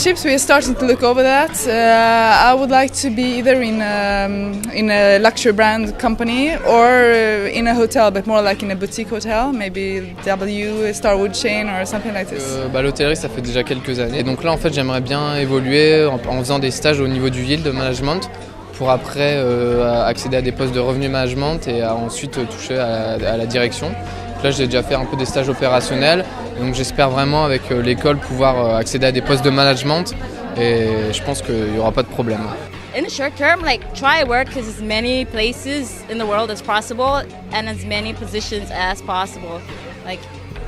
internships, we are starting to look over that. I would like to be either in a luxury brand company or in a hotel, but more like in a boutique hotel, maybe W, a Starwood chain or something like this. L'hôtellerie, ça fait déjà quelques années. Et donc là, en fait, j'aimerais bien évoluer en faisant des stages au niveau du yield management pour après accéder à des postes de revenu management et ensuite toucher à la direction. Là, j'ai déjà fait un peu des stages opérationnels, donc j'espère vraiment avec l'école pouvoir accéder à des postes de management et je pense qu'il n'y aura pas de problème. In the short term, try work as many places in the world as possible and as many positions as possible.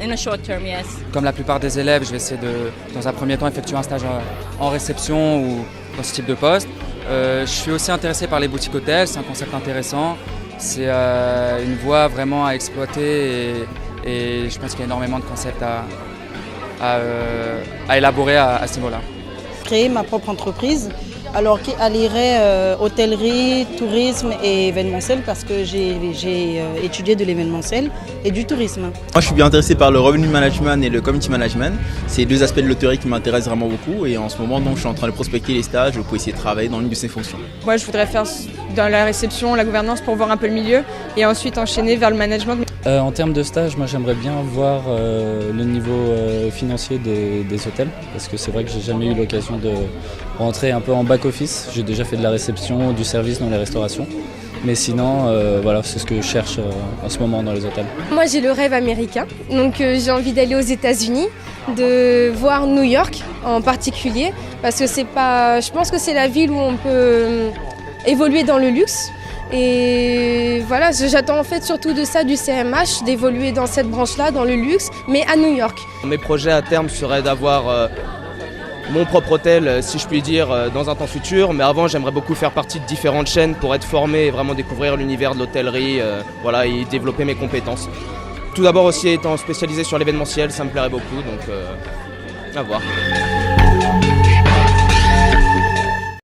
In the short term, yes. Comme la plupart des élèves, je vais essayer dans un premier temps, effectuer un stage en réception ou dans ce type de poste. Je suis aussi intéressé par les boutiques hôtels, c'est un concept intéressant. C'est une voie vraiment à exploiter et je pense qu'il y a énormément de concepts à élaborer à ce niveau-là. Créer ma propre entreprise, alors qui allierait hôtellerie, tourisme et événementiel parce que j'ai étudié de l'événementiel et du tourisme. Moi je suis bien intéressé par le revenue management et le community management. C'est deux aspects de l'hôtellerie qui m'intéressent vraiment beaucoup et en ce moment donc, je suis en train de prospecter les stages pour essayer de travailler dans l'une de ces fonctions. Moi je voudrais faire dans la réception, la gouvernance pour voir un peu le milieu et ensuite enchaîner vers le management. En termes de stage, moi j'aimerais bien voir le niveau financier des hôtels parce que c'est vrai que j'ai jamais eu l'occasion de rentrer un peu en back-office. J'ai déjà fait de la réception, du service dans les restaurations. Mais sinon, voilà, c'est ce que je cherche en ce moment dans les hôtels. Moi j'ai le rêve américain, donc j'ai envie d'aller aux États-Unis, de voir New York en particulier, parce que je pense que c'est la ville où on peut évoluer dans le luxe. Et voilà, j'attends en fait surtout de ça du CMH, d'évoluer dans cette branche-là, dans le luxe, mais à New York. Mes projets à terme seraient d'avoir mon propre hôtel, si je puis dire, dans un temps futur. Mais avant, j'aimerais beaucoup faire partie de différentes chaînes pour être formé et vraiment découvrir l'univers de l'hôtellerie et développer mes compétences. Tout d'abord aussi étant spécialisé sur l'événementiel, ça me plairait beaucoup, donc à voir.